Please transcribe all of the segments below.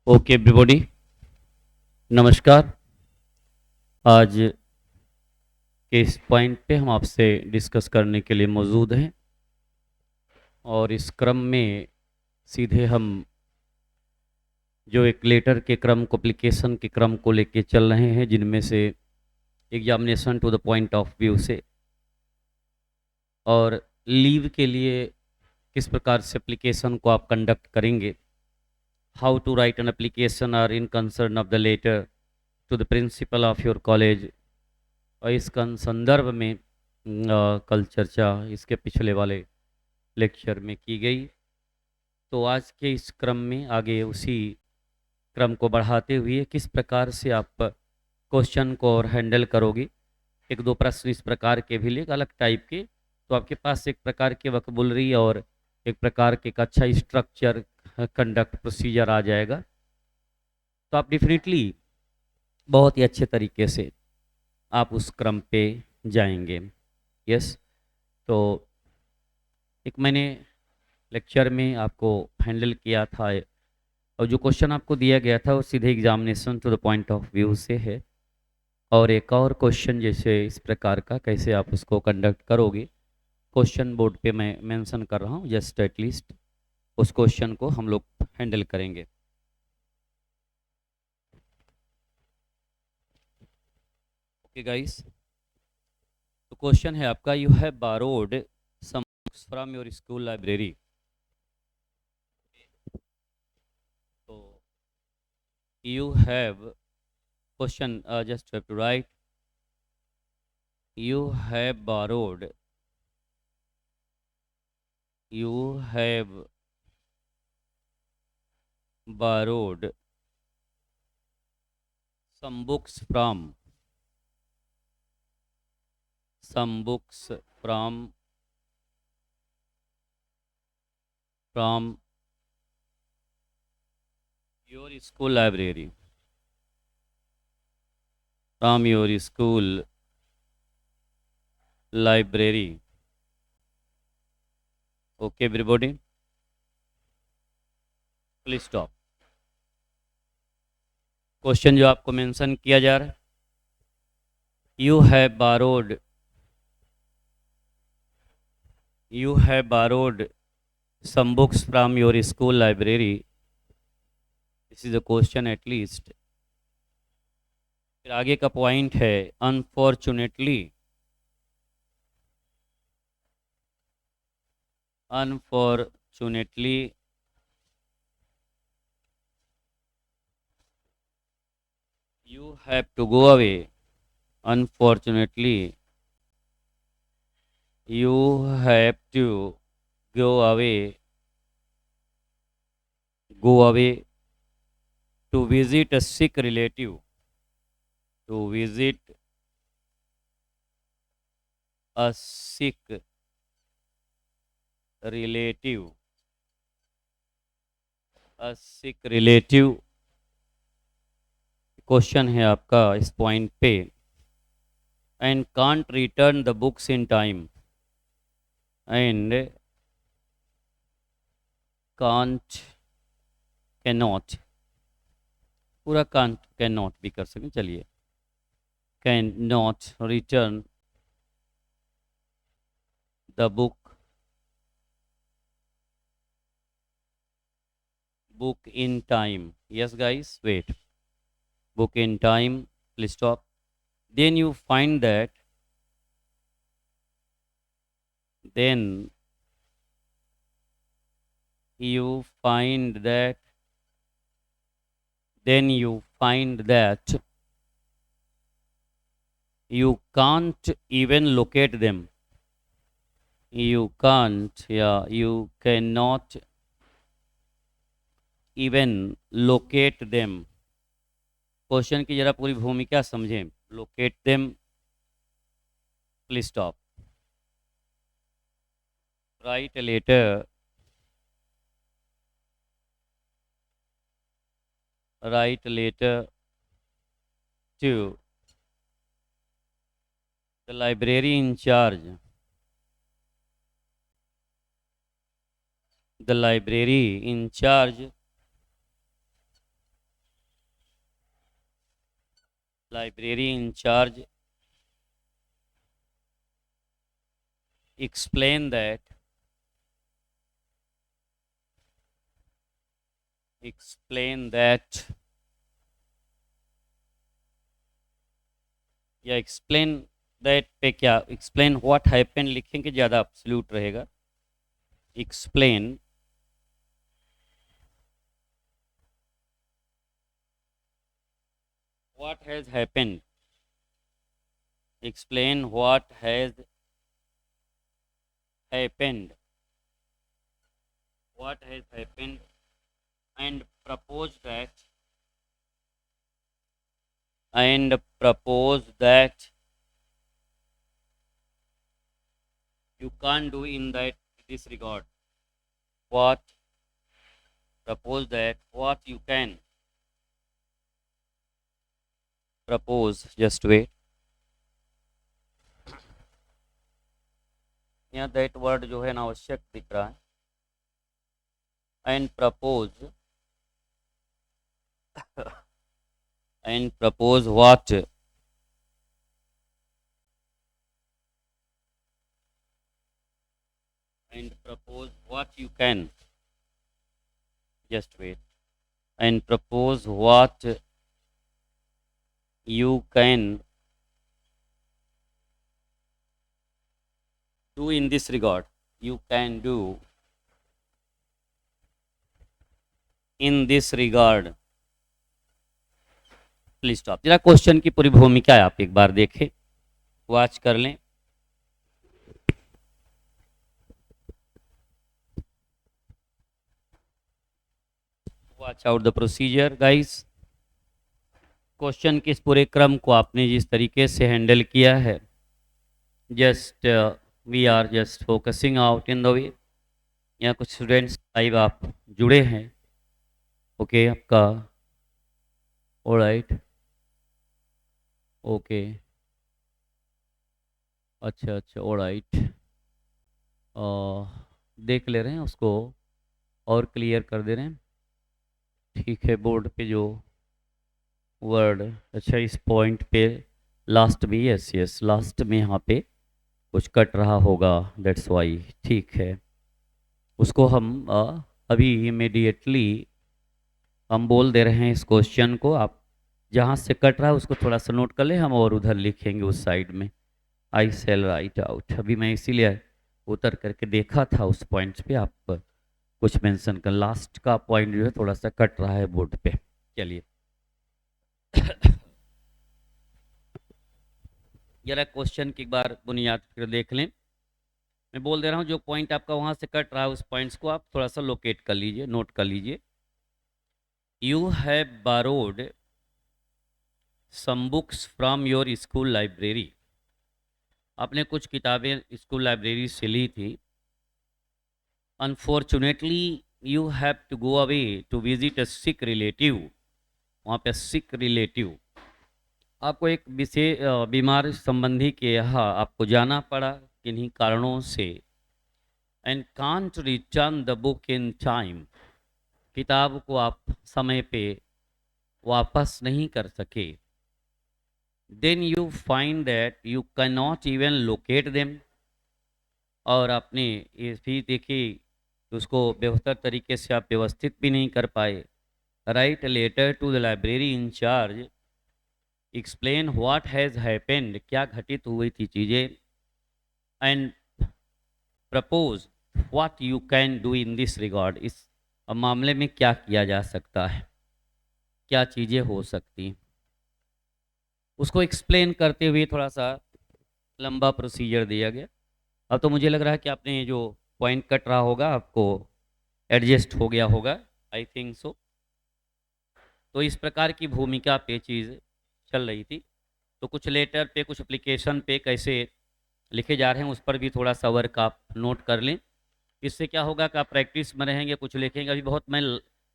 Okay everybody, नमस्कार। आज के इस पॉइंट पे हम आपसे डिस्कस करने के लिए मौजूद हैं और इस क्रम में सीधे हम जो एक लेटर के क्रम को, एप्लीकेशन के क्रम को लेके चल रहे हैं, जिनमें से examination to the point of view से और लीव के लिए किस प्रकार से एप्लीकेशन को आप कंडक्ट करेंगे, how to write an application are in concern of the letter to the principal of your college. और इस संदर्भ में कल चर्चा इसके पिछले वाले लेक्चर में की गई। तो आज के इस क्रम में आगे उसी क्रम को बढ़ाते हुए किस प्रकार से आप क्वेश्चन को और हैंडल करोगे। एक दो प्रश्न इस प्रकार के भी ले, अलग टाइप के, तो आपके पास एक प्रकार के वकबुलरी और एक प्रकार के एक अच्छा स्ट्रक्चर, कंडक्ट प्रोसीजर आ जाएगा। तो आप डेफिनेटली बहुत ही अच्छे तरीके से आप उस क्रम पे जाएंगे। यस, तो एक मैंने लेक्चर में आपको हैंडल किया था और जो क्वेश्चन आपको दिया गया था वो सीधे examination to the point of view से है। और एक और क्वेश्चन जैसे इस प्रकार का कैसे आप उसको कंडक्ट करोगे, क्वेश्चन बोर्ड पे मैं मेंशन कर रहा हूँ, जस्ट एटलीस्ट उस क्वेश्चन को हम लोग हैंडल करेंगे। ओके गाइस, तो क्वेश्चन है आपका, you have borrowed some books from your school library. तो you have question, just have to write you have borrowed, you have borrowed some books from, some books from your school library, from your school library. Okay everybody, please stop। Question जो आपको mention किया जा रहा है, you have borrowed, you have borrowed some books from your school library, this is a question at least। फिर आगे का point है unfortunately, unfortunately you have to go away, unfortunately you have to go away to visit a sick relative, to visit a sick relative, a sick relative। Question है आपका इस point पे, and can't return the books in time, and can't, can not, पूरा can't can not भी कर सकते, चलिए, can not return the book in time। Yes guys, wait, book in time, please stop। then you find that then you find that then you find that you can't even locate them, you can't, yeah, you cannot even locate them। क्वेश्चन की जरा पूरी भूमिका समझें, locate them, please stop, write letter, write letter to the library in charge, the library in charge library in charge explain that या explain that पे क्या explain what happened लिखेंगे ज़्यादा absolute रहेगा. explain what has happened. explain what has happened. What has happened and propose that you can't do in that this regard. What propose that what you can propose. Just wait. यहाँ that word जो है ना आवश्यक दिख रहा है. and propose what and propose what you can. Just wait. And propose what you can do in this regard. You can do in this regard. Please stop. जरा question की पूरी भूमिका है आप एक बार देखें, वॉच कर लें. Watch out the procedure guys. Question के इस पूरे क्रम को आपने जिस तरीके से हैंडल किया है, just we are just focusing out in the way. यहाँ कुछ स्टूडेंट्स लाइव आप जुड़े हैं. ओके आपका ऑलराइट. ओके अच्छा ऑलराइट. देख ले रहे हैं उसको और क्लियर कर दे रहे हैं. ठीक है. बोर्ड पे जो वर्ड अच्छा इस पॉइंट पे लास्ट में यस लास्ट में यहाँ पे कुछ कट रहा होगा, दैट्स वाई. ठीक है. उसको हम अभी इमीडिएटली हम बोल दे रहे हैं इस क्वेश्चन को. आप जहाँ से कट रहा है उसको थोड़ा सा नोट कर ले, हम और उधर लिखेंगे उस साइड में. आई सेल राइट आउट. अभी मैं इसीलिए उतर करके देखा था उस पॉइंट्स पे आप कुछ मेंशन कर. लास्ट का पॉइंट जो है थोड़ा सा कट रहा है बोर्ड पे. चलिए जरा क्वेश्चन की एक बार बुनियाद फिर देख लें. मैं बोल दे रहा हूँ जो पॉइंट आपका वहाँ से कट रहा है उस पॉइंट्स को आप थोड़ा सा लोकेट कर लीजिए, नोट कर लीजिए. You have borrowed some books from your school library. आपने कुछ किताबें स्कूल लाइब्रेरी से ली थी. Unfortunately you have to go away to visit a sick relative. वहाँ पे सिक रिलेटिव, आपको एक विशेष बीमार संबंधी के यहाँ आपको जाना पड़ा किन्हीं कारणों से. And can't return the book in time. किताब को आप समय पे वापस नहीं कर सके. Then you find that you can not even locate them. और आपने ये भी देखी उसको बेहतर तरीके से आप व्यवस्थित भी नहीं कर पाए. Write letter to the library incharge explain what has happened. क्या घटित हुई थी चीज़ें. And propose what you can do in this regard. इस मामले में क्या किया जा सकता है, क्या चीज़ें हो सकती. उसको एक्सप्लेन करते हुए थोड़ा सा लंबा प्रोसीजर दिया गया. अब तो मुझे लग रहा है कि आपने जो पॉइंट कट रहा होगा आपको एडजस्ट हो गया होगा, आई थिंक सो. तो इस प्रकार की भूमिका पे चीज़ चल रही थी. तो कुछ लेटर पे कुछ एप्लीकेशन पे कैसे लिखे जा रहे हैं उस पर भी थोड़ा सा वर्क आप नोट कर लें. इससे क्या होगा कि आप प्रैक्टिस में रहेंगे, कुछ लिखेंगे. अभी बहुत मैं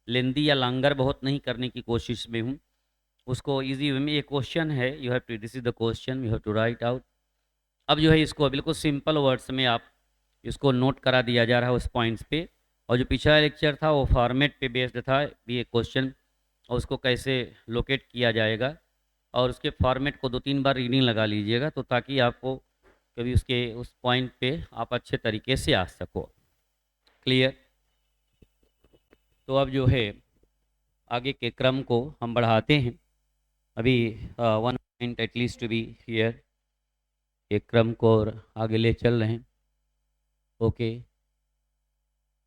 लेंदी या लांगर बहुत नहीं करने की कोशिश में हूँ. उसको इजी वे में ये क्वेश्चन है, you have to this is the question you have to write out. अब जो है इसको बिल्कुल सिंपल वर्ड्स में आप इसको नोट करा दिया जा रहा है उस पॉइंट्स पे. और जो पिछला लेक्चर था वो फॉर्मेट पे बेस्ड था ये क्वेश्चन, और उसको कैसे लोकेट किया जाएगा और उसके फॉर्मेट को 2-3 बार रीडिंग लगा लीजिएगा, तो ताकि आपको कभी उसके उस पॉइंट पे आप अच्छे तरीके से आ सको। क्लियर? तो अब जो है आगे के क्रम को हम बढ़ाते हैं। अभी 1 point at least to be here, एक क्रम को और आगे ले चल रहे हैं। ओके,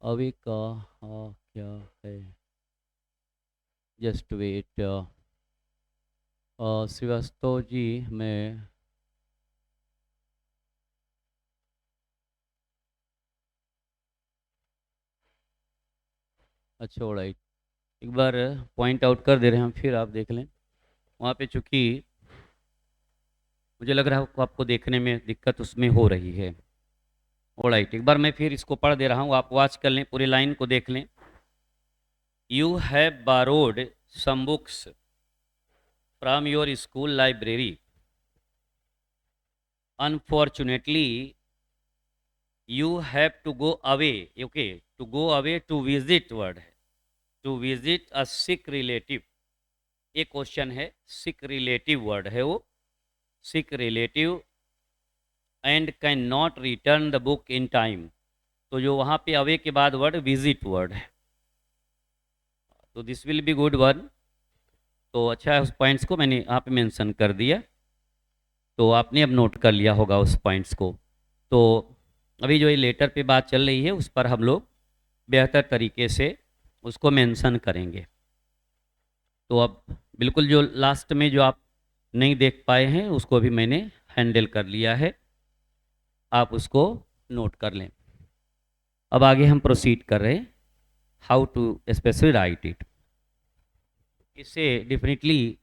अभी का क्या है, जस्ट वेट। श्रीवास्तव जी, मैं अच्छा ऑलराइट, एक बार पॉइंट आउट कर दे रहे हैं हम, फिर आप देख लें वहाँ पे, चूँकि मुझे लग रहा है आपको देखने में दिक्कत उसमें हो रही है। ऑलराइट, एक बार मैं फिर इसको पढ़ दे रहा हूँ, आप वॉच कर लें, पूरी लाइन को देख लें। You have borrowed some books from your school library. Unfortunately you have to go away. Okay, to go away to visit word है, to visit a sick relative. ये क्वेश्चन है, सिक रिलेटिव वर्ड है वो, sick relative, and can not return the book in time. तो जो वहाँ पे away के बाद वर्ड विजिट वर्ड है, तो this will be good one. तो अच्छा है, उस पॉइंट्स को मैंने यहाँ पे मेंशन कर दिया, तो आपने अब नोट कर लिया होगा उस पॉइंट्स को। तो अभी जो ये लेटर पे बात चल रही है, उस पर हम लोग बेहतर तरीके से उसको मेंशन करेंगे। तो अब बिल्कुल जो लास्ट में जो आप नहीं देख पाए हैं, उसको भी मैंने हैंडल कर लिया है, आप उसको नोट कर लें। अब आगे हम प्रोसीड कर रहे हैं, how to specially write it. इससे डेफिनेटली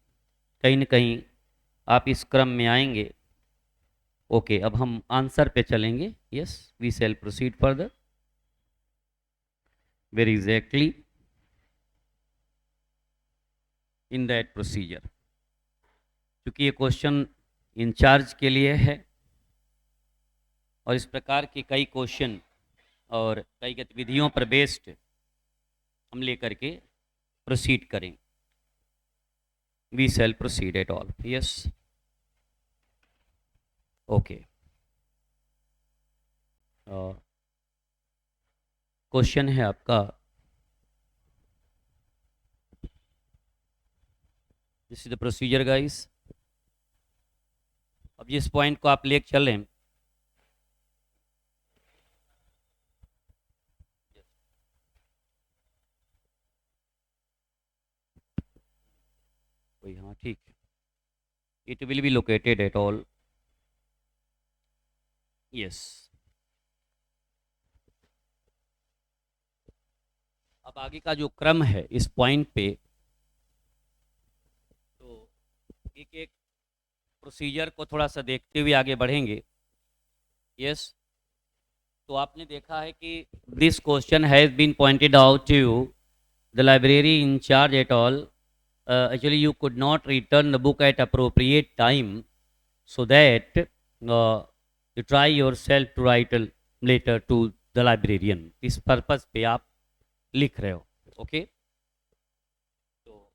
कहीं ना कहीं आप इस क्रम में आएंगे। ओके, अब हम आंसर पे चलेंगे। Yes, we shall proceed further very exactly in that procedure. क्योंकि ये क्वेश्चन इंचार्ज के लिए है, और इस प्रकार के कई क्वेश्चन और कई गतिविधियों पर बेस्ड हम लेकर के प्रोसीड करें। We shall proceed at all. Yes, okay. Question है आपका, this is the procedure guys. अब जिस पॉइंट को आप ले चल रहे हैं, हाँ ठीक है, it will be located at all. Yes, अब आगे का जो क्रम है इस पॉइंट पे, तो एक एक प्रोसीजर को थोड़ा सा देखते हुए आगे बढ़ेंगे। यस, तो आपने देखा है कि this question has been pointed out to you, the library incharge at all actually you could not return the book at appropriate time, so that you try yourself to write a letter to the librarian। इस purpose पे आप लिख रहे हो। Okay, तो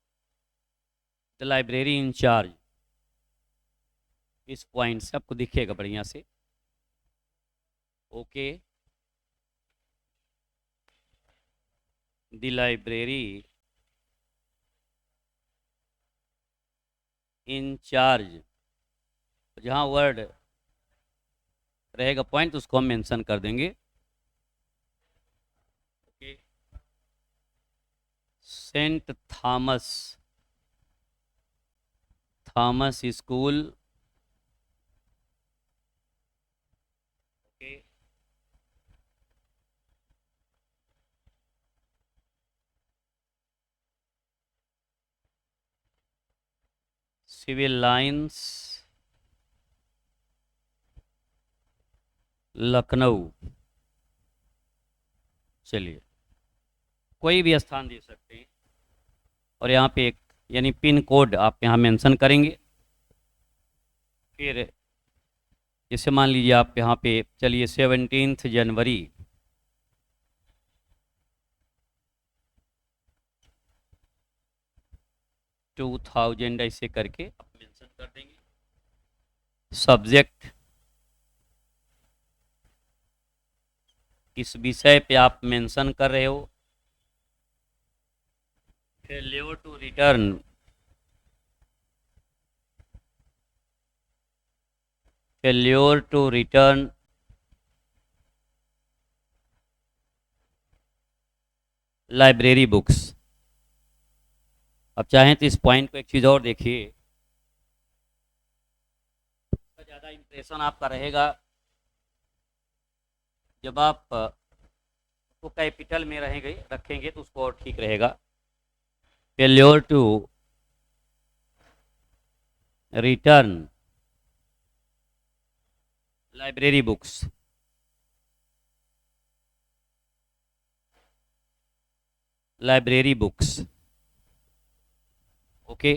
the library incharge, इस point से आपको दिखेगा बढ़िया से। ओके, द लाइब्रेरी इंचार्ज, जहाँ वर्ड रहेगा पॉइंट उसको हम मेंशन कर देंगे। Okay, saint Thomas, Thomas school. Okay, civil lines, Lucknow. चलिए, कोई भी स्थान दे सकते हैं, और यहाँ पे एक यानी पिन कोड आप यहाँ मेंशन करेंगे। फिर जैसे मान लीजिए आप यहाँ पे, चलिए 17 जनवरी 2000 ऐसे करके आप मेंशन कर देंगे। सब्जेक्ट किस विषय पे आप मेंशन कर रहे हो। Failure to return, failure to return library books. अब चाहें तो इस पॉइंट को एक चीज़ और देखिए, ज़्यादा इंप्रेशन आपका रहेगा जब आप को कैपिटल में रहेंगे रखेंगे तो उसको और ठीक रहेगा। Failure to return library books. Library books, okay.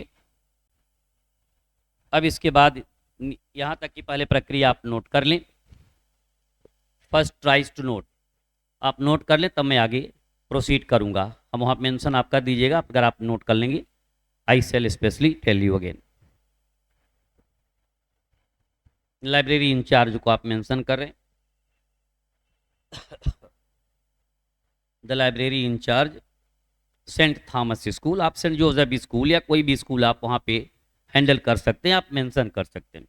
अब इसके बाद यहाँ तक की पहले प्रक्रिया आप नोट कर लें। फर्स्ट ट्राइज टू नोट, आप नोट कर लें तब मैं आगे प्रोसीड करूँगा। हम वहाँ मेंशन आप कर दीजिएगा अगर आप नोट कर लेंगे। I shall specially tell you again. Library incharge को आप मेंशन कर रहे हैं। The library incharge Saint Thomas school, आप सेंट जोसेफ स्कूल या कोई भी स्कूल आप वहाँ पे हैंडल कर सकते हैं, आप मेंशन कर सकते हैं।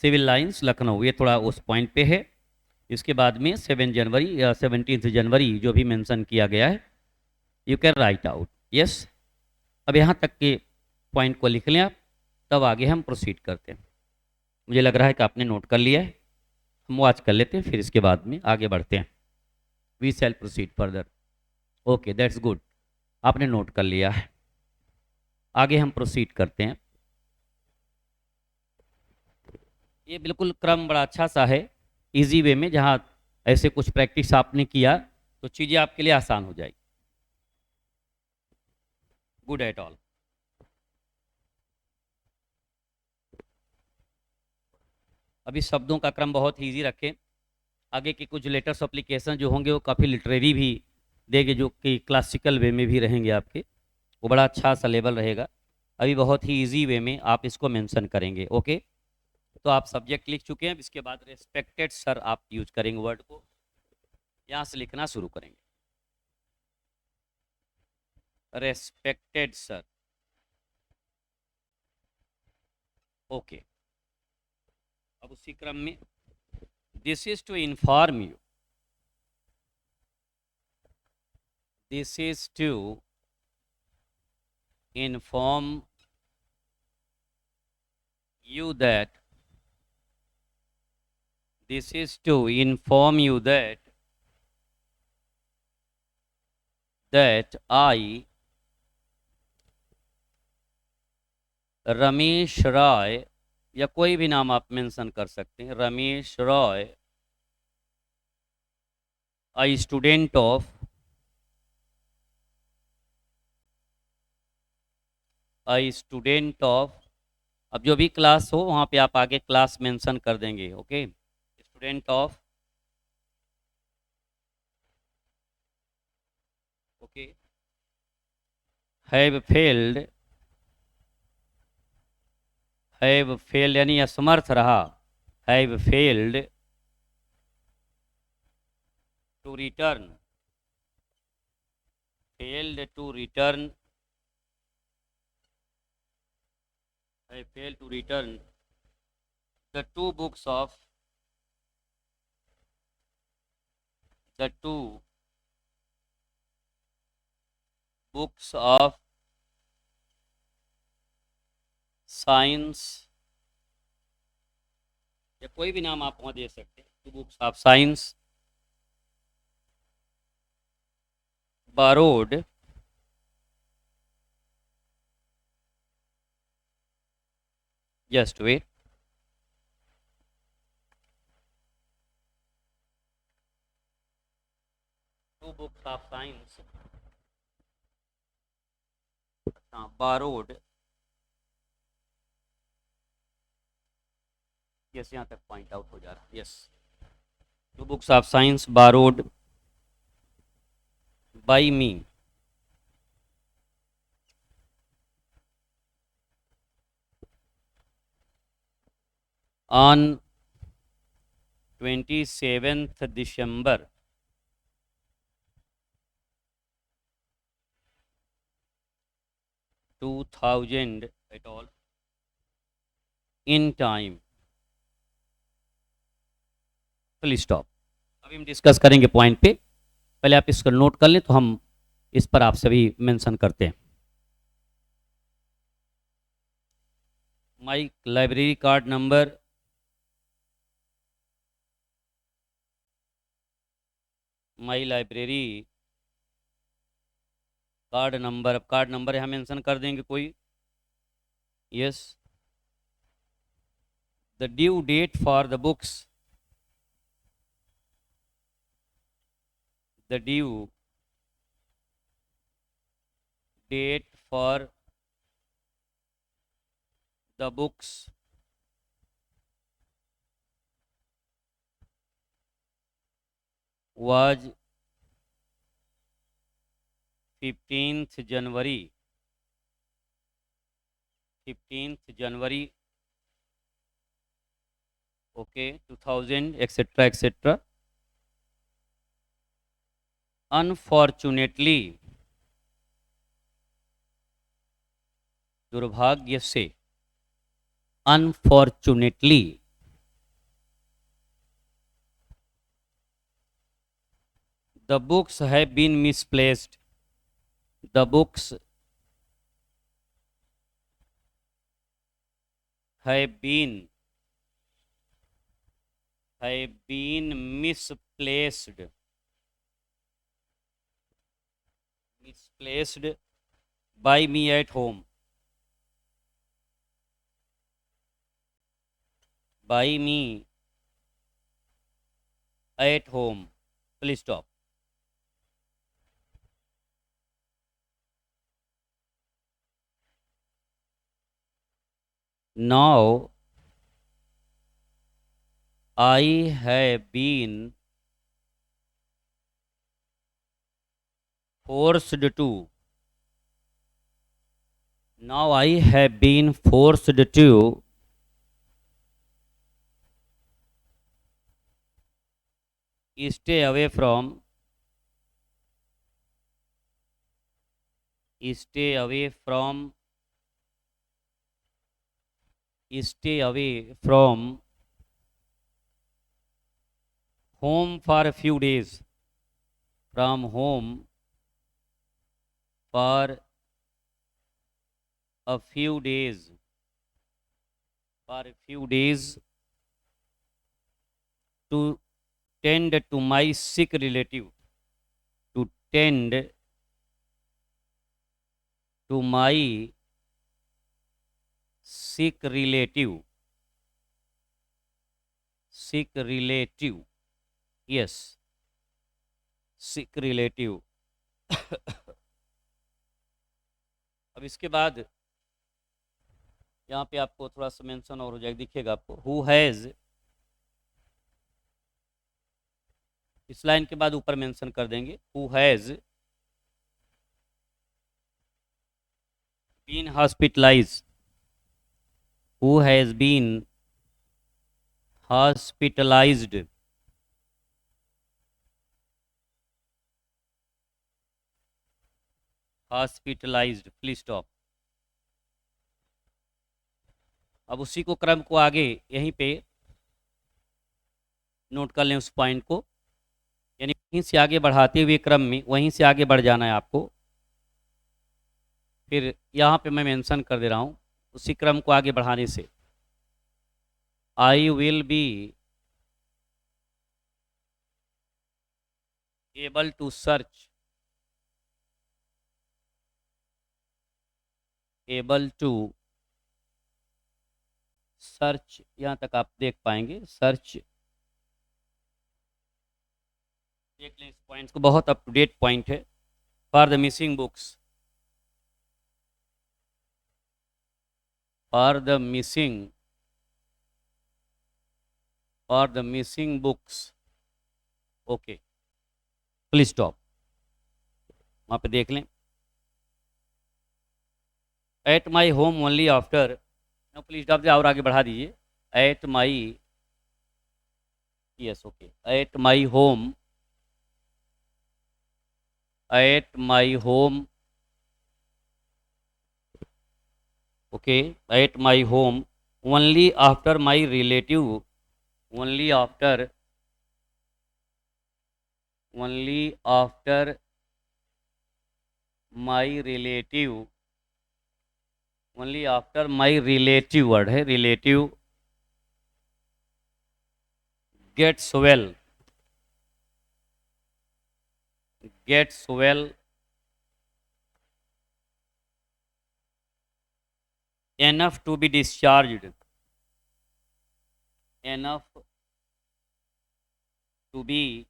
सिविल लाइंस लखनऊ, ये थोड़ा उस पॉइंट पे है। इसके बाद में 7 जनवरी या 17 जनवरी जो भी मेंशन किया गया है you can write out yes. अब यहाँ तक के पॉइंट को लिख लें आप, तब आगे हम प्रोसीड करते हैं। मुझे लग रहा है कि आपने नोट कर लिया है, हम वॉच कर लेते हैं फिर इसके बाद में आगे बढ़ते हैं। We shall proceed further. Okay that's good, आपने नोट कर लिया है। आगे हम प्रोसीड करते हैं। ये बिल्कुल क्रम बड़ा अच्छा सा है, इजी वे में, जहाँ ऐसे कुछ प्रैक्टिस आपने किया तो चीज़ें आपके लिए आसान हो जाएगी। Good at all. अभी शब्दों का क्रम बहुत ईजी रखें। आगे के कुछ लेटेस्ट एप्लीकेशन जो होंगे वो काफ़ी लिटरेरी भी देंगे, जो कि क्लासिकल वे में भी रहेंगे आपके, वो बड़ा अच्छा सा लेवल रहेगा। अभी बहुत ही इजी वे में आप इसको मेंशन करेंगे। ओके, तो आप सब्जेक्ट लिख चुके हैं। इसके बाद रेस्पेक्टेड सर आप यूज करेंगे, वर्ड को यहाँ से लिखना शुरू करेंगे। Respected sir, okay. अब उसी क्रम में this is to inform you, this is to inform you that, this is to inform you that I Ramesh Roy, या कोई भी नाम आप मेंशन कर सकते हैं, Ramesh Roy, I student of, I student of, अब जो भी क्लास हो वहाँ पे आप आगे क्लास मेंशन कर देंगे। Okay, student of, okay, have failed, have failed यानी असमर्थ रहा, have failed to return, failed to return, I failed to return the two books of, the two books of science, या कोई भी नाम आप वहाँ दे सकते हैं, two books of science borrowed just wait, two books of science borrowed, yes यहाँ तक पॉइंट आउट हो जा रहा है, yes, two books of science borrowed by me on 27th December 2000 at all in time. Full stop. अभी हम discuss करेंगे point पे, पहले आप इसको नोट कर लें तो हम इस पर आपसे भी मेंशन करते हैं. My library card number my library card number, अब कार्ड नंबर यहाँ मेंशन कर देंगे कोई. Yes. The due date for the books, the due date for the books was 15th January 15th January okay 2000 etc etc. Unfortunately, दुर्भाग्य से, unfortunately the books have been misplaced, the books have been misplaced by me at home, by me at home. Please stop. Now I have been forced to, now I have been forced to stay away from stay away from stay away from home for a few days, from home for a few days, to tend to my sick relative, to tend to my sick relative, yes, sick relative. अब इसके बाद यहाँ पे आपको थोड़ा सा mention और हो जाएगा, दिखेगा आपको, हु हैज़, इस लाइन के बाद ऊपर मेंशन कर देंगे, who has been hospitalised, who has been hospitalized, please stop. अब उसी को क्रम को आगे यहीं पे नोट कर लें उस पॉइंट को, यानी वहीं से आगे बढ़ाते हुए क्रम में वहीं से आगे बढ़ जाना है आपको. फिर यहाँ पे मैं मेंशन कर दे रहा हूँ उसी क्रम को आगे बढ़ाने से, I will be able to search, search, यहाँ तक आप देख पाएंगे, सर्च देख लें इस पॉइंट को, बहुत अप टू डेट पॉइंट है. For the missing books, for the missing books, okay, please stop. वहाँ पे देख लें. Eight my home only after, please stop, और आगे बढ़ा दीजिए. at my, yes, okay, at my home, at my home, okay, at my home, only after my relative, only after, only after my relative, only after my relative, word है relative, gets well, gets well enough to be discharged, enough to be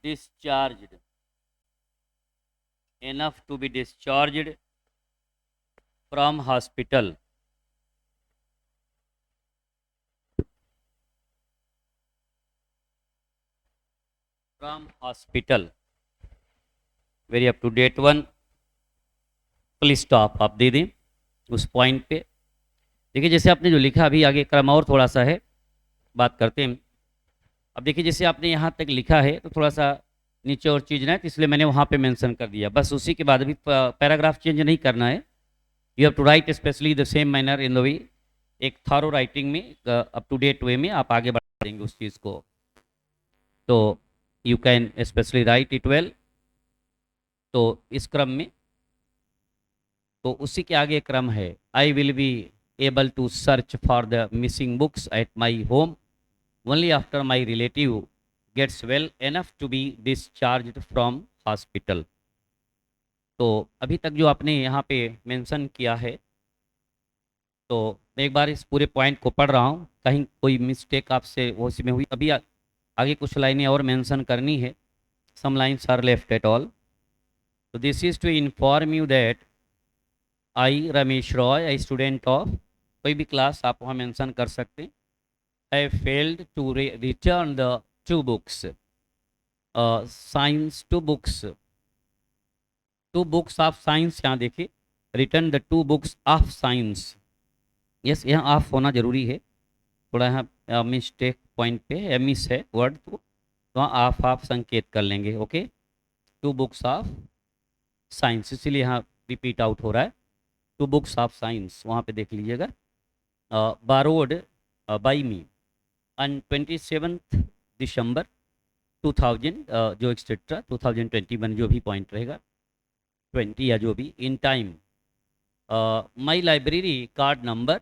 discharged, enough to be discharged from hospital, from hospital, very up to date one, please stop आप दे दें उस point पे। देखिए जैसे आपने जो लिखा, अभी आगे क्रम और थोड़ा सा है, बात करते हैं। अब देखिए जैसे आपने यहाँ तक लिखा है तो थोड़ा सा नीचे और चीज ना है, तो इसलिए मैंने वहाँ पे मेंशन कर दिया, बस उसी के बाद अभी पैराग्राफ चेंज नहीं करना है। You have to write specially the same manner in the way, एक थारो राइटिंग में, अप टू डेट वे में आप आगे बढ़ा देंगे उस चीज़ को, तो you can specially write it well. तो इस क्रम में, तो उसी के आगे क्रम है, I will be able to search for the missing books at my home only after my relative gets well enough to be discharge from hospital. तो अभी तक जो आपने यहाँ पे मेंशन किया है, तो मैं एक बार इस पूरे पॉइंट को पढ़ रहा हूँ, कहीं कोई मिस्टेक आपसे वो इसमें हुई, अभी आगे कुछ लाइनें और मेंशन करनी है, some lines are left at all. तो this is to inform you that I Ramesh Roy, I student of कोई भी क्लास आप वहाँ मेंशन कर सकते हैं, I failed to return the two books, science two books of science, यहाँ देखिए return the two books of science, yes यहाँ ऑफ होना जरूरी है, थोड़ा यहाँ मिस्टेक पॉइंट पे मिस है वर्ड, तो वहाँ आप संकेत कर लेंगे, okay. Two books of science, इसीलिए यहाँ रिपीट आउट हो रहा है, टू बुक्स ऑफ साइंस, वहाँ पे देख लीजिएगा। बारोड बाई मी ऑन 27 दिसंबर 2000, जो एक्सेट्रा 2021 जो भी पॉइंट रहेगा 20 या जो भी, in time my library card number,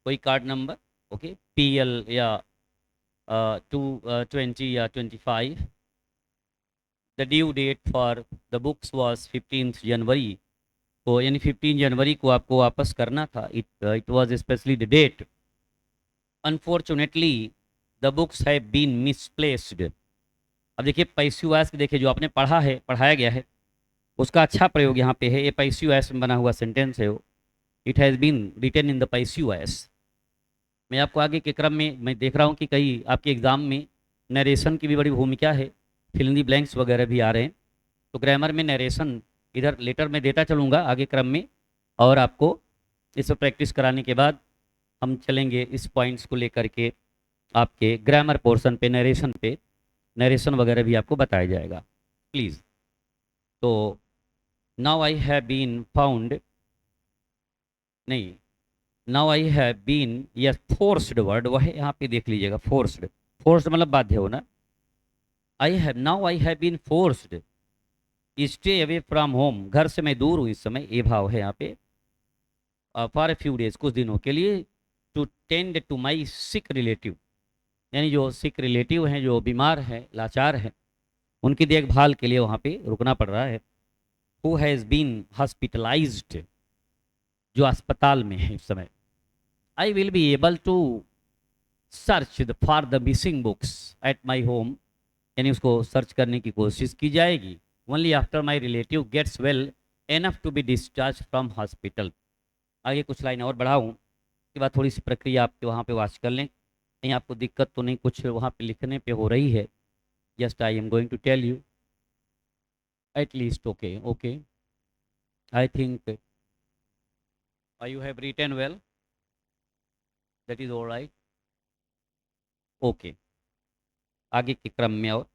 कोई कार्ड नंबर, ओके, PL या 20 या 25, the due date for the books was 15 January, तो यानी 15 जनवरी को आपको वापस करना था, it was specially the date, unfortunately the books have been misplaced. अब देखिए पैसिव के देखिए जो आपने पढ़ा है, पढ़ाया गया है, उसका अच्छा प्रयोग यहाँ पे है, ये पैसिव में बना हुआ सेंटेंस है वो, it has been written in the passive. मैं आपको आगे के क्रम में मैं देख रहा हूँ कि कई आपके एग्जाम में नरेशन की भी बड़ी भूमिका है, फिल इन दी ब्लैंक्स वगैरह भी आ रहे हैं, तो ग्रामर में नरेशन इधर लेटर में देता चलूँगा आगे क्रम में, और आपको इस पर प्रैक्टिस कराने के बाद हम चलेंगे इस पॉइंट्स को लेकर के आपके ग्रामर पोर्शन पे, नरेशन वगैरह भी आपको बताया जाएगा प्लीज़। तो now I have been found, नहीं, now I have been, yes forced word वह है, यहाँ पे देख लीजिएगा, फोर्स्ड, फोर्स्ड मतलब बाध्य होना, I have, now I have been forced stay away from home, घर से मैं दूर हूँ इस समय, ये भाव है यहाँ पे, फॉर ए फ्यू डेज, कुछ दिनों के लिए, to tend to my sick relative, यानी जो सिक रिलेटिव हैं, जो बीमार हैं, लाचार हैं, उनकी देखभाल के लिए वहाँ पे रुकना पड़ रहा है। हु हैज़ बीन हॉस्पिटलाइज्ड, जो अस्पताल में है इस समय, I will be able to search for the missing books at my home, यानी उसको सर्च करने की कोशिश की जाएगी, only after my relative gets well enough to be discharge from hospital. आगे कुछ लाइन और बढ़ाऊँ, उसके बाद थोड़ी सी प्रक्रिया आपके वहाँ पे वाच कर लें, कहीं आपको दिक्कत तो नहीं कुछ वहाँ पे लिखने पे हो रही है, just I am going to tell you at least, okay okay, I think you have written well, that is all right. Okay, आगे के क्रम में और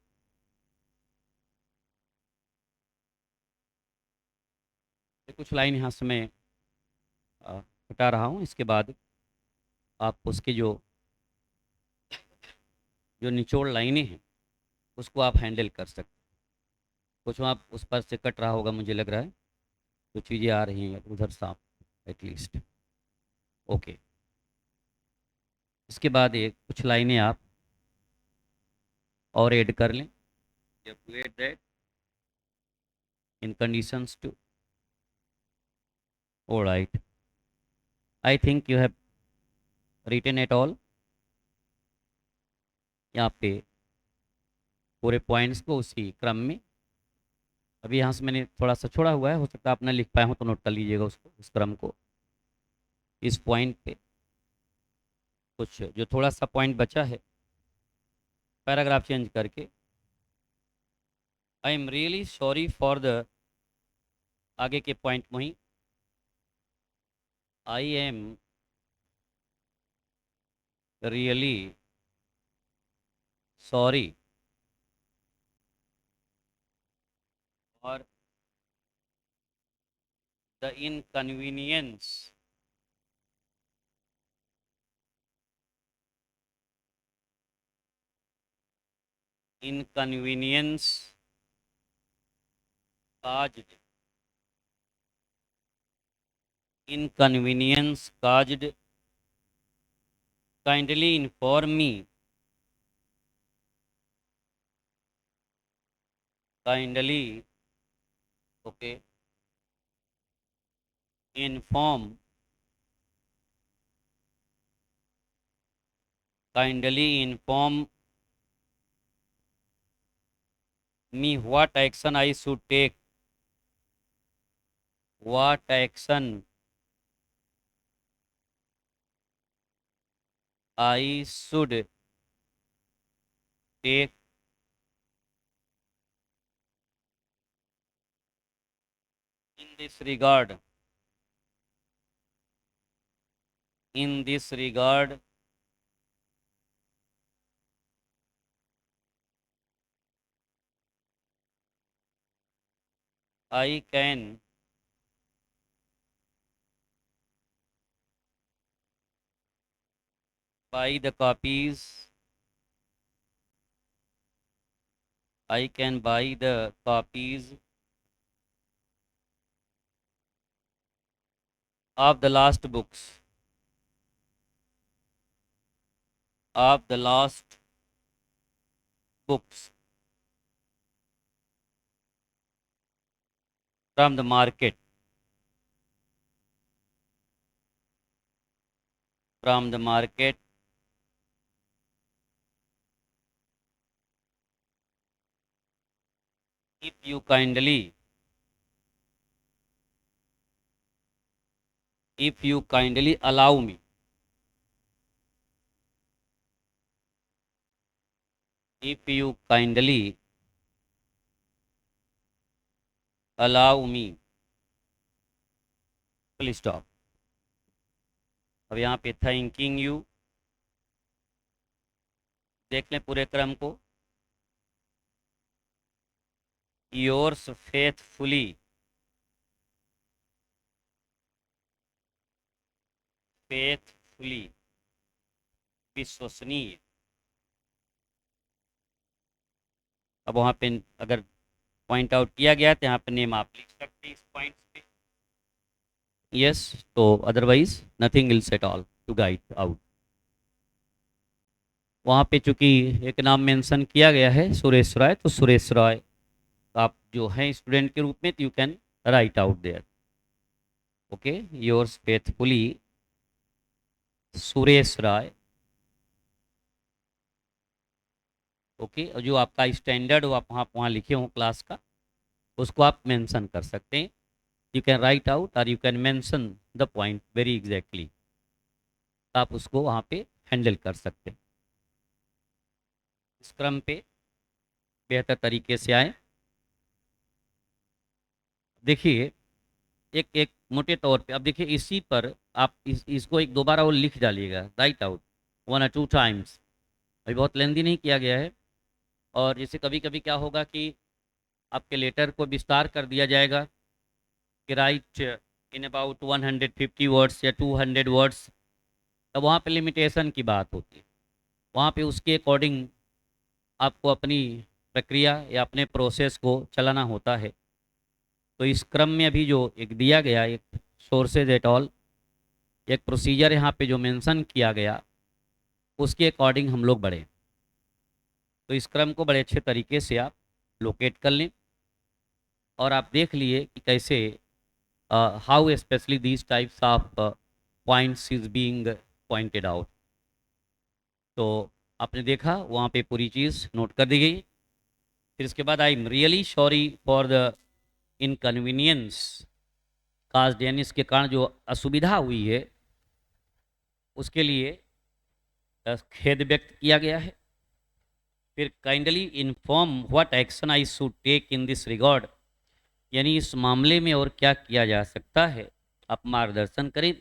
कुछ लाइन यहाँ से मैं हटा रहा हूँ। इसके बाद आप उसके जो जो निचोड़ लाइनें हैं उसको आप हैंडल कर सकते। कुछ आप उस पर से कट रहा होगा, मुझे लग रहा है कुछ चीज़ें आ रही हैं उधर साफ एटलीस्ट। ओके, इसके बाद एक कुछ लाइनें आप और ऐड कर लें। You have to add that in conditions to. All right. I think you have written it all. यहाँ पे पूरे पॉइंट्स को उसी क्रम में, अभी यहाँ से मैंने थोड़ा सा छोड़ा हुआ है, हो सकता है आप ना लिख पाए हो तो नोट कर लीजिएगा उसको, उस क्रम को। इस पॉइंट पे कुछ जो थोड़ा सा पॉइंट बचा है, पैराग्राफ चेंज करके आई am really sorry for the, आगे के पॉइंट वहीं आई am really sorry for the inconvenience inconvenience caused, inconvenience caused, kindly inform me, kindly, okay, inform, kindly inform me what action I should take, what action I should take in this regard, in this regard, I can buy the copies, I can buy the copies of the last books, of the last books from the market, from the market, if you kindly, if you kindly allow me, if you kindly allow me, full stop। अब यहाँ पे thanking you, देख लें पूरे क्रम को। Yours faithfully, faithfully, विश्वसनीय। अब वहाँ पे अगर पॉइंट आउट किया गया तो यहाँ पे नेम आप लिख सकते हैं इस पॉइंट पे। यस, तो otherwise nothing else at all to guide out. वहाँ पे चूंकि एक नाम मेंशन किया गया है सुरेश राय, तो सुरेश राय आप जो हैं स्टूडेंट के रूप में, you can write out there. Okay, yours faithfully Suresh Rai. Okay, और जो आपका स्टैंडर्ड हो आप वहाँ लिखे हो क्लास का, उसको आप मेंशन कर सकते हैं। यू कैन राइट आउट और you can mention the point very exactly, आप उसको वहाँ पे हैंडल कर सकते हैं। इस क्रम पे बेहतर तरीके से आए। देखिए एक एक मोटे तौर पे अब देखिए इसी पर आप इसको एक दोबारा वो लिख डालिएगा, राइट आउट 1 or 2 times। अभी बहुत लेंदी नहीं किया गया है। और जैसे कभी कभी क्या होगा कि आपके लेटर को विस्तार कर दिया जाएगा कि राइट इन अबाउट 150 वर्ड्स या 200 वर्ड्स, तब वहाँ पे लिमिटेशन की बात होती है। वहाँ पे उसके अकॉर्डिंग आपको अपनी प्रक्रिया या अपने प्रोसेस को चलाना होता है। तो इस क्रम में अभी जो एक दिया गया एक सोर्सेज एट ऑल, एक प्रोसीजर यहाँ पे जो मेंशन किया गया, उसके अकॉर्डिंग हम लोग बढ़े। तो इस क्रम को बड़े अच्छे तरीके से आप लोकेट कर लें और आप देख लिए कि कैसे how specially these types of points is being pointed out. तो आपने देखा वहाँ पे पूरी चीज़ नोट कर दी गई। फिर इसके बाद I am really sorry for the inconvenience caused, यानी इसके कारण जो असुविधा हुई है उसके लिए खेद व्यक्त किया गया है। फिर kindly inform what action I should take in this regard, यानी इस मामले में और क्या किया जा सकता है, आप मार्गदर्शन करें।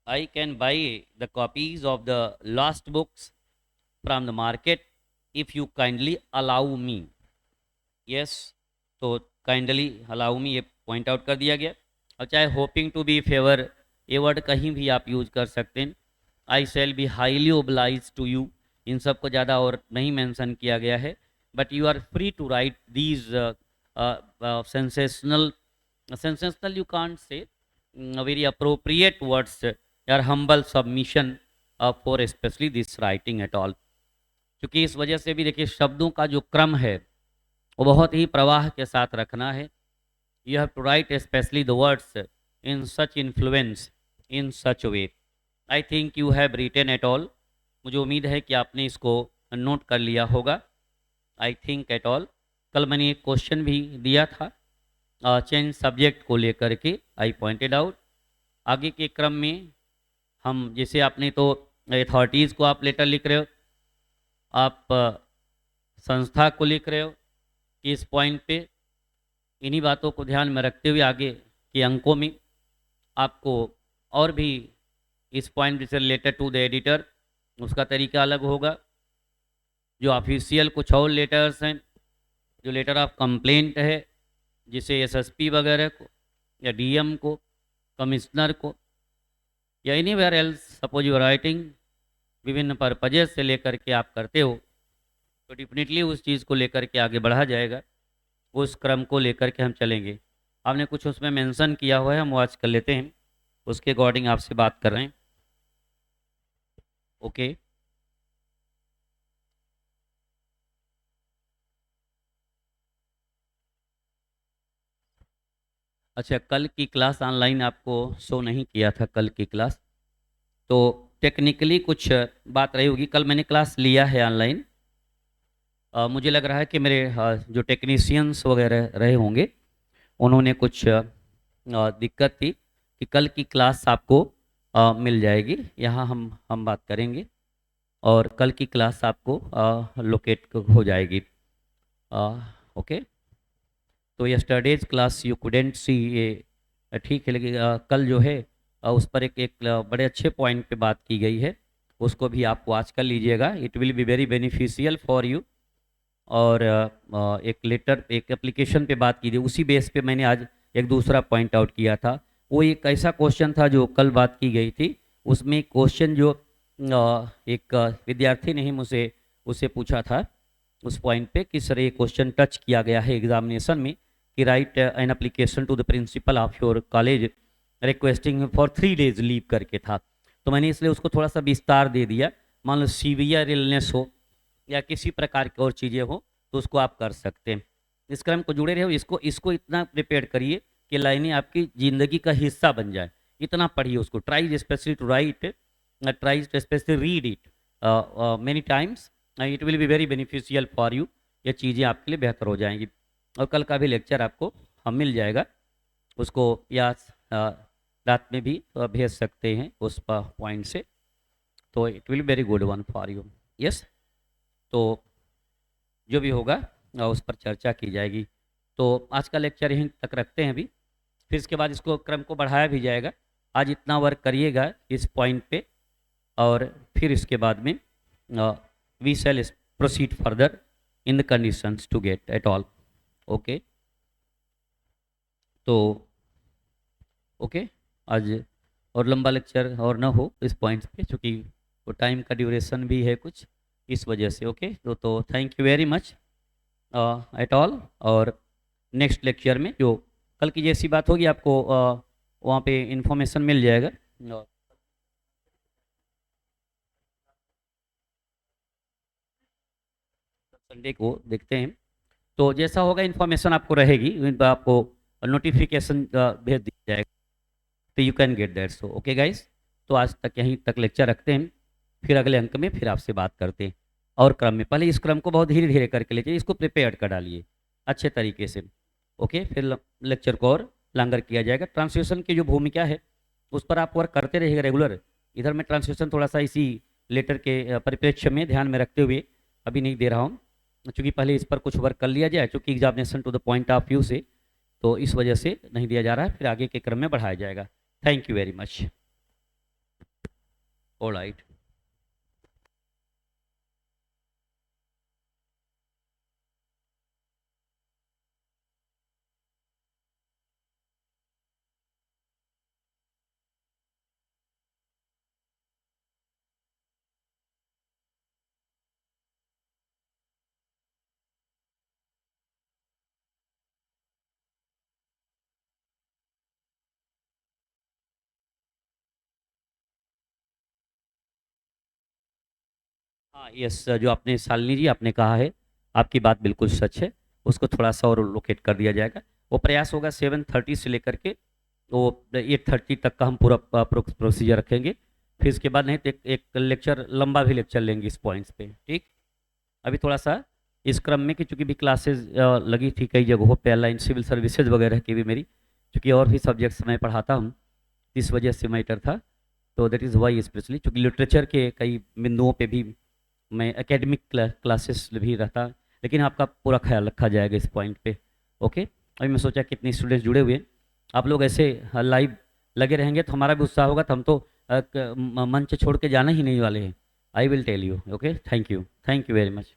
I can buy the copies of the last books from the market if you kindly allow me. Yes, तो काइंडली अलाउ मी ये पॉइंट आउट कर दिया गया। और चाहे होपिंग टू बी फेवर, ये वर्ड कहीं भी आप यूज कर सकते हैं। I shall be highly oblige to you, इन सब को ज़्यादा और नहीं मेंशन किया गया है। But you are free to right these sensational you can't say very appropriate words यार humble submission for specially this writing at all. क्योंकि इस वजह से भी देखिए शब्दों का जो क्रम है वो बहुत ही प्रवाह के साथ रखना है। You have to write specially the words in such influence in such way. I think you have written at all, मुझे उम्मीद है कि आपने इसको नोट कर लिया होगा। आई थिंक एट ऑल, कल मैंने एक क्वेश्चन भी दिया था चेंज सब्जेक्ट को लेकर के, आई पॉइंटेड आउट। आगे के क्रम में हम जैसे आपने तो अथॉरिटीज़ को आप लेटर लिख रहे हो, आप संस्था को लिख रहे हो कि इस पॉइंट पे इन्हीं बातों को ध्यान में रखते हुए आगे के अंकों में आपको और भी इस पॉइंट से रिलेटेड टू द एडिटर उसका तरीका अलग होगा। जो ऑफिशियल कुछ और लेटर्स हैं, जो लेटर ऑफ कंप्लेंट है जिसे एसएसपी वगैरह को या डीएम को, कमिश्नर को या anywhere else suppose you writing विभिन्न पर्पजेज से लेकर के आप करते हो, तो डेफिनेटली उस चीज़ को लेकर के आगे बढ़ा जाएगा। उस क्रम को लेकर के हम चलेंगे। आपने कुछ उसमें मेंशन किया हुआ है, हम वॉच कर लेते हैं, उसके अकॉर्डिंग आपसे बात कर रहे हैं। ओके, अच्छा कल की क्लास ऑनलाइन आपको शो नहीं किया था, कल की क्लास तो टेक्निकली कुछ बात रही होगी। कल मैंने क्लास लिया है ऑनलाइन, मुझे लग रहा है कि मेरे जो टेक्नीशियंस वगैरह रहे होंगे उन्होंने कुछ दिक्कत थी कि कल की क्लास आपको मिल जाएगी, यहाँ हम बात करेंगे और कल की क्लास आपको लोकेट हो जाएगी। ओके, तो यस्टरडेज क्लास यू कुडेंट सी, ये ठीक है, लेकिन कल जो है उस पर एक बड़े अच्छे पॉइंट पे बात की गई है, उसको भी आप वॉच कर लीजिएगा। It will be very beneficial for you. और एक लेटर एक एप्लीकेशन पे बात की थी, उसी बेस पे मैंने आज एक दूसरा पॉइंट आउट किया था। वो एक ऐसा क्वेश्चन था जो कल बात की गई थी, उसमें क्वेश्चन जो एक विद्यार्थी ने ही मुझसे उससे पूछा था उस पॉइंट पे कि सर ये क्वेश्चन टच किया गया है एग्जामिनेशन में कि write an application to the principal of your college requesting for 3 days leave करके था। तो मैंने इसलिए उसको थोड़ा सा विस्तार दे दिया। मान लो सीवियर इलनेस हो या किसी प्रकार की और चीज़ें हो तो उसको आप कर सकते हैं। इस क्रम को जुड़े रहे, इसको इसको इतना प्रिपेयर करिए कि लाइनें आपकी ज़िंदगी का हिस्सा बन जाए। इतना पढ़िए उसको, try specially to write, try specially read it many times, it will be very beneficial for you. ये चीज़ें आपके लिए बेहतर हो जाएंगी। और कल का भी लेक्चर आपको हम मिल जाएगा, उसको या रात में भी भेज सकते हैं उस पॉइंट से, तो it will very good one for you. Yes, तो जो भी होगा उस पर चर्चा की जाएगी। तो आज का लेक्चर यहीं तक रखते हैं अभी, फिर इसके बाद इसको क्रम को बढ़ाया भी जाएगा। आज इतना वर्क करिएगा इस पॉइंट पे, और फिर इसके बाद में we shall proceed further in the conditions to get at all. Okay, तो ओके, आज और लंबा लेक्चर और ना हो इस पॉइंट्स पे, क्योंकि वो टाइम का ड्यूरेशन भी है कुछ, इस वजह से। ओके, तो thank you very much at all. और नेक्स्ट लेक्चर में जो कल की जैसी बात होगी आपको वहाँ पे इंफॉर्मेशन मिल जाएगा। संडे को देखते हैं, तो जैसा होगा इन्फॉर्मेशन आपको रहेगी, आपको नोटिफिकेशन भेज दिया जाएगा, तो you can get that. So okay guys, तो आज तक यहीं तक लेक्चर रखते हैं, फिर अगले अंक में फिर आपसे बात करते हैं। और क्रम में पहले इस क्रम को बहुत धीरे धीरे करके लीजिए, इसको प्रिपेयर कर डालिए अच्छे तरीके से। ओके, फिर लेक्चर को और लांगर किया जाएगा। ट्रांसलेशन की जो भूमिका है उस पर आप वर्क करते रहिएगा रेगुलर। इधर मैं ट्रांसलेशन थोड़ा सा इसी लेटर के परिप्रेक्ष्य में ध्यान में रखते हुए अभी नहीं दे रहा हूँ, क्योंकि पहले इस पर कुछ वर्क कर लिया जाए, क्योंकि examination to the point of view से, तो इस वजह से नहीं दिया जा रहा है, फिर आगे के क्रम में बढ़ाया जाएगा। Thank you very much. All right. हाँ यस, जो आपने शालिनी जी आपने कहा है, आपकी बात बिल्कुल सच है। उसको थोड़ा सा और लोकेट कर दिया जाएगा। वो प्रयास होगा 7:30 से लेकर के वो 8:30 तक का हम पूरा प्रोसीजर रखेंगे। फिर इसके बाद नहीं तो एक लेक्चर, लंबा भी लेक्चर लेंगे इस पॉइंट्स पे, ठीक। अभी थोड़ा सा इस क्रम में कि चूंकि भी क्लासेज लगी थी कई जगहों पे, ऑनलाइन सिविल सर्विसेज वगैरह की भी मेरी, क्योंकि और भी सब्जेक्ट्स मैं पढ़ाता हूँ, इस वजह से मैटर था। तो दैट इज़ वाई स्पेशली, चूँकि लिटरेचर के कई बिंदुओं पे भी मैं एकेडमिक क्लासेस भी रहता, लेकिन आपका पूरा ख्याल रखा जाएगा इस पॉइंट पे। ओके, अभी मैं सोचा कितने स्टूडेंट्स जुड़े हुए हैं, आप लोग ऐसे लाइव लगे रहेंगे तो हमारा भी उत्साह होगा, तो हम तो मंच छोड़ के जाना ही नहीं वाले हैं। I will tell you. Okay, thank you very much.